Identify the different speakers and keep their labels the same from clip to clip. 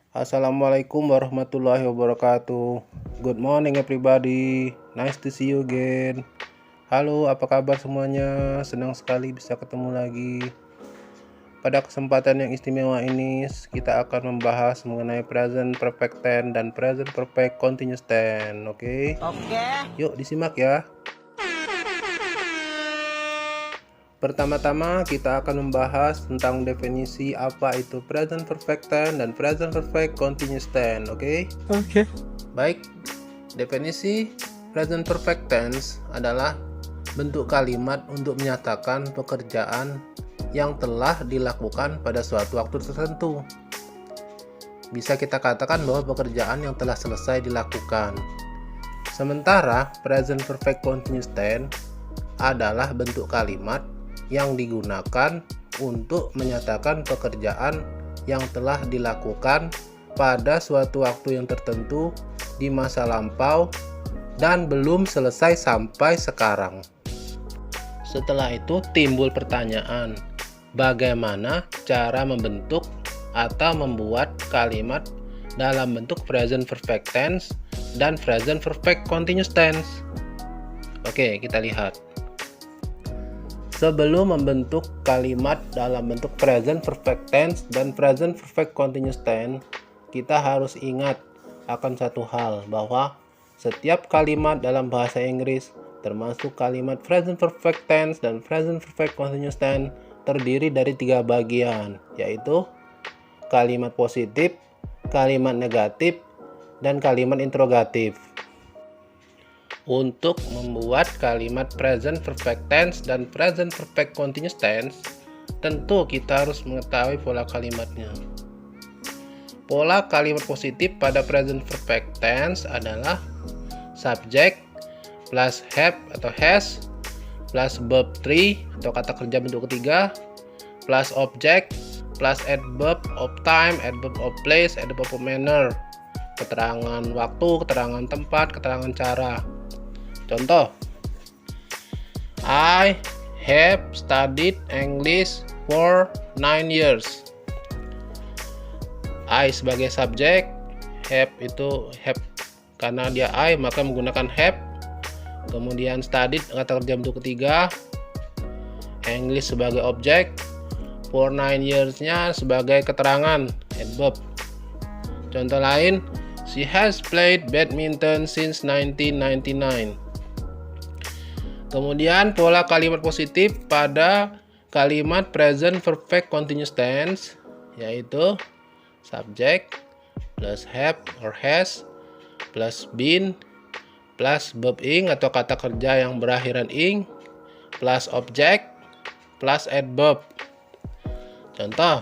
Speaker 1: Assalamualaikum warahmatullahi wabarakatuh. Good morning everybody. Nice to see you again. Halo, apa kabar semuanya? Senang sekali bisa ketemu lagi. Pada kesempatan yang istimewa ini, kita akan membahas mengenai present perfect tense dan present perfect continuous tense. Oke? Yuk disimak ya. Pertama-tama kita akan membahas tentang definisi apa itu present perfect tense dan present perfect continuous tense, oke? Baik, definisi present perfect tense adalah bentuk kalimat untuk menyatakan pekerjaan yang telah dilakukan pada suatu waktu tertentu. Bisa kita katakan bahwa pekerjaan yang telah selesai dilakukan. Sementara present perfect continuous tense adalah bentuk kalimat yang digunakan untuk menyatakan pekerjaan yang telah dilakukan pada suatu waktu yang tertentu di masa lampau dan belum selesai sampai sekarang. Setelah itu timbul pertanyaan, bagaimana cara membentuk atau membuat kalimat dalam bentuk present perfect tense dan present perfect continuous tense? Oke, kita lihat. Sebelum membentuk kalimat dalam bentuk present perfect tense dan present perfect continuous tense, kita harus ingat akan satu hal, bahwa setiap kalimat dalam bahasa Inggris, termasuk kalimat present perfect tense dan present perfect continuous tense, terdiri dari 3 bagian, yaitu kalimat positif, kalimat negatif, dan kalimat interrogatif. Untuk membuat kalimat present perfect tense dan present perfect continuous tense, tentu kita harus mengetahui pola kalimatnya. Pola kalimat positif pada present perfect tense adalah subject plus have atau has plus verb 3 atau kata kerja bentuk ketiga plus object plus adverb of time, adverb of place, adverb of manner, keterangan waktu, keterangan tempat, keterangan cara. Contoh, I have studied English for 9 years. I sebagai subjek, have itu have karena dia I maka menggunakan have. Kemudian studied kata kerja bentuk ketiga, English sebagai objek, for 9 years-nya sebagai keterangan, adverb. Contoh lain, she has played badminton since 1999. Kemudian pola kalimat positif pada kalimat present perfect continuous tense, yaitu subject plus have or has plus been plus verb ing atau kata kerja yang berakhiran ing plus object plus adverb. Contoh,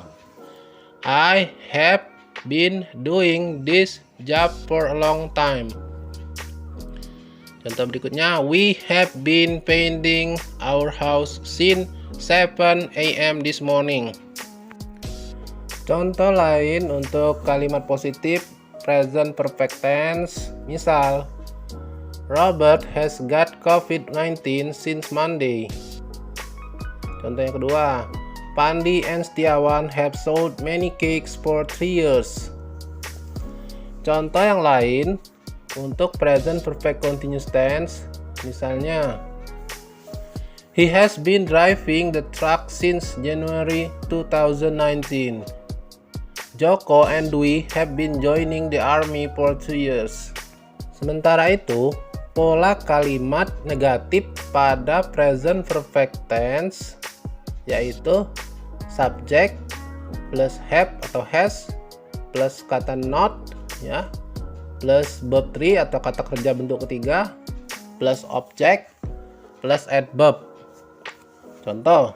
Speaker 1: I have been doing this job for a long time. Contoh berikutnya, we have been painting our house since 7 a.m. this morning. Contoh lain untuk kalimat positif present perfect tense, misal, Robert has got COVID-19 since Monday. Contoh yang kedua, Pandi and Setiawan have sold many cakes for 3 years. Contoh yang lain untuk present perfect continuous tense, misalnya, he has been driving the truck since January 2019. Joko and Dwi have been joining the army for 2 years. Sementara itu, pola kalimat negatif pada present perfect tense yaitu subject plus have atau has plus kata not, ya, plus verb 3 atau kata kerja bentuk ketiga plus object plus adverb. Contoh,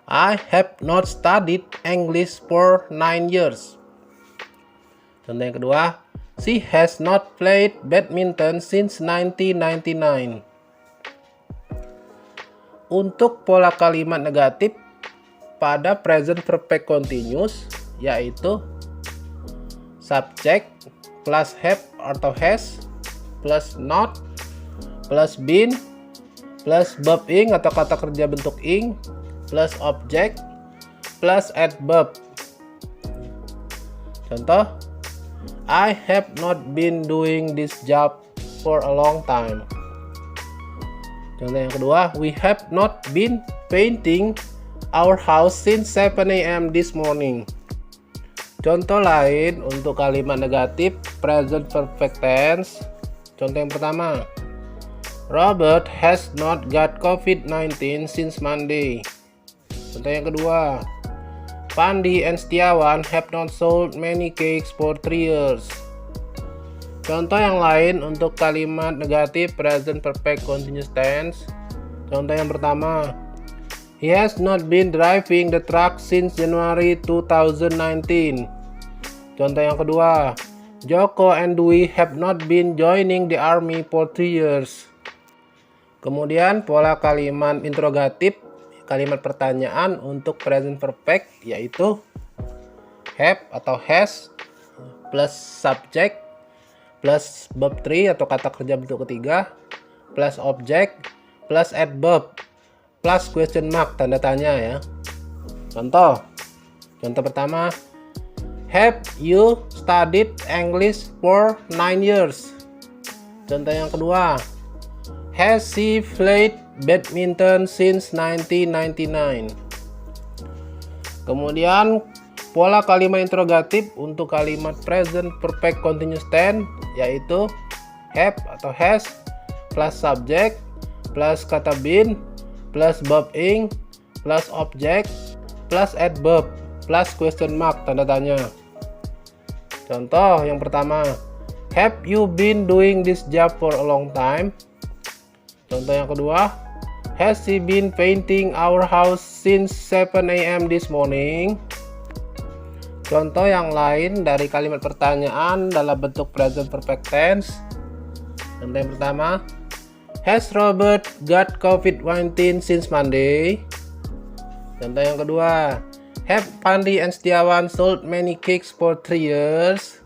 Speaker 1: I have not studied English for 9 years. Contoh yang kedua, she has not played badminton since 1999. Untuk pola kalimat negatif pada present perfect continuous, yaitu subject plus have atau has plus not plus been plus verb ing atau kata kerja bentuk ing plus object plus adverb. Contoh, I have not been doing this job for a long time. Contoh yang kedua, we have not been painting our house since 7 a.m. this morning. Contoh lain untuk kalimat negatif present perfect tense. Contoh yang pertama, Robert has not got COVID-19 since Monday. Contoh yang kedua, Pandi and Setiawan have not sold many cakes for 3 years. Contoh yang lain untuk kalimat negatif present perfect continuous tense. Contoh yang pertama, he has not been driving the truck since January 2019. Contoh yang kedua, Joko and Dwi have not been joining the army for 3 years. Kemudian pola kalimat interrogatif, kalimat pertanyaan untuk present perfect yaitu have atau has plus subject plus verb 3 atau kata kerja bentuk ketiga plus object plus adverb plus question mark tanda tanya ya. Contoh pertama, have you studied English for 9 years? Contoh yang kedua, has she played badminton since 1999? Kemudian pola kalimat interrogatif untuk kalimat present perfect continuous tense yaitu have atau has plus subject plus kata been plus verb ing plus object plus adverb plus question mark tanda tanya. Contoh yang pertama, have you been doing this job for a long time? Contoh yang kedua, has she been painting our house since 7 a.m. this morning? Contoh yang lain dari kalimat pertanyaan dalam bentuk present perfect tense. Contoh yang pertama, has Robert got COVID-19 since Monday? Contoh yang kedua, have Pandi and Setiawan sold many cakes for 3 years?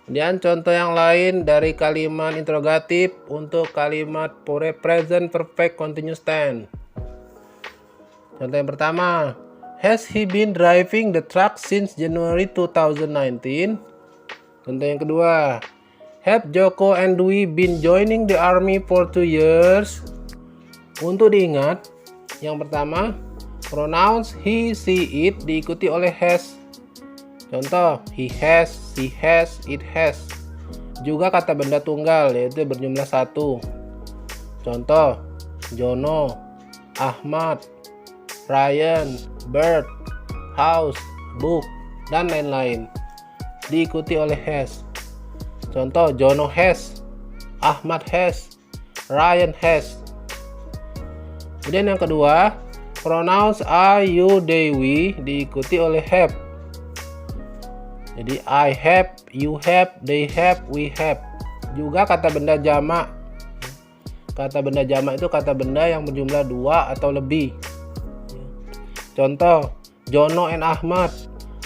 Speaker 1: Kemudian contoh yang lain dari kalimat interrogatif untuk kalimat present perfect continuous tense. Contoh yang pertama, has he been driving the truck since January 2019? Contoh yang kedua, have Joko and Dwi been joining the army for 2 years? Untuk diingat, yang pertama, pronouns he, she, it diikuti oleh has. Contoh, he has, she has, it has. Juga kata benda tunggal yaitu berjumlah 1. Contoh, Jono, Ahmad, Ryan, Bird, house, book, dan lain-lain diikuti oleh has. Contoh, Jono has, Ahmad has, Ryan has. Kemudian yang kedua, pronouns I, you, they, we diikuti oleh have. Jadi I have, you have, they have, we have. Juga kata benda jamak. Kata benda jamak itu kata benda yang berjumlah 2 atau lebih. Contoh, Jono and Ahmad,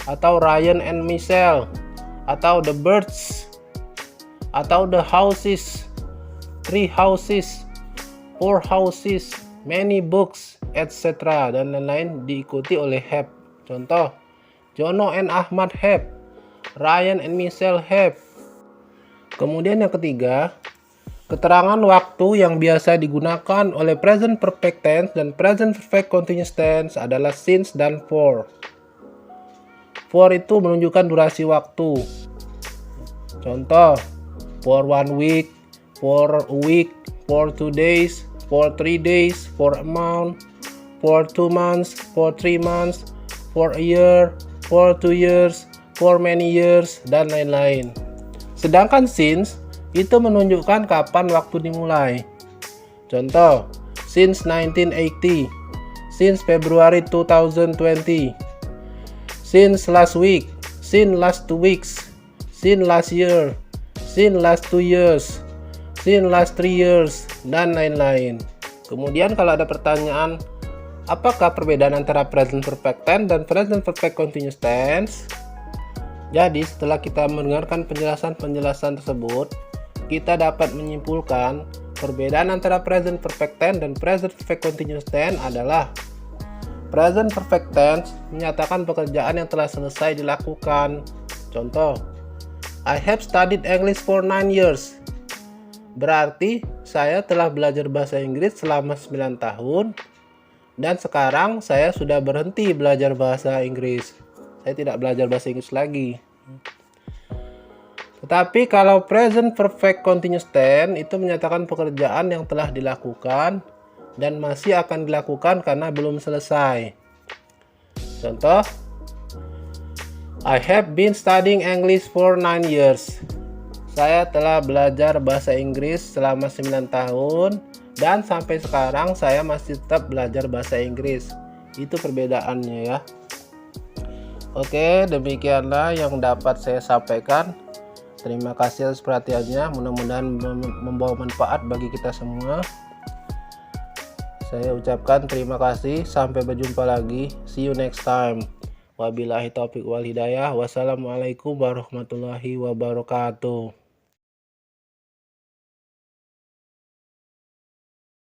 Speaker 1: atau Ryan and Michelle, atau the birds, atau the houses, 3 houses, 4 houses, many books, etc. dan lain-lain diikuti oleh have. Contoh, Jono and Ahmad have, Ryan and Michelle have. Kemudian yang ketiga, keterangan waktu yang biasa digunakan oleh present perfect tense dan present perfect continuous tense adalah since dan for. For itu menunjukkan durasi waktu. Contoh, for 1 week, for a week, for 2 days, for 3 days, for a month, for 2 months, for 3 months, for a year, for 2 years, for many years, dan lain-lain. Sedangkan since itu menunjukkan kapan waktu dimulai. Contoh, since 1980, since February 2020, since last week, since last 2 weeks, since last year, since last 2 years, since last 3 years, dan lain-lain. Kemudian kalau ada pertanyaan, apakah perbedaan antara present perfect tense dan present perfect continuous tense? Jadi setelah kita mendengarkan penjelasan-penjelasan tersebut, kita dapat menyimpulkan perbedaan antara present perfect tense dan present perfect continuous tense adalah Present perfect tense menyatakan pekerjaan yang telah selesai dilakukan. Contoh, I have studied English for 9 years. Berarti saya telah belajar bahasa Inggris selama 9 tahun dan sekarang saya sudah berhenti belajar bahasa Inggris. Saya tidak belajar bahasa Inggris lagi. Tetapi kalau present perfect continuous tense itu menyatakan pekerjaan yang telah dilakukan dan masih akan dilakukan karena belum selesai. Contoh, I have been studying English for 9 years. Saya telah belajar bahasa Inggris selama 9 tahun dan sampai sekarang saya masih tetap belajar bahasa Inggris. Itu perbedaannya ya. Oke, demikianlah yang dapat saya sampaikan. Terima kasih atas perhatiannya, mudah-mudahan membawa manfaat bagi kita semua. Saya ucapkan terima kasih, sampai berjumpa lagi. See you next time. Wabillahi taufiq wal hidayah. Wassalamualaikum warahmatullahi wabarakatuh.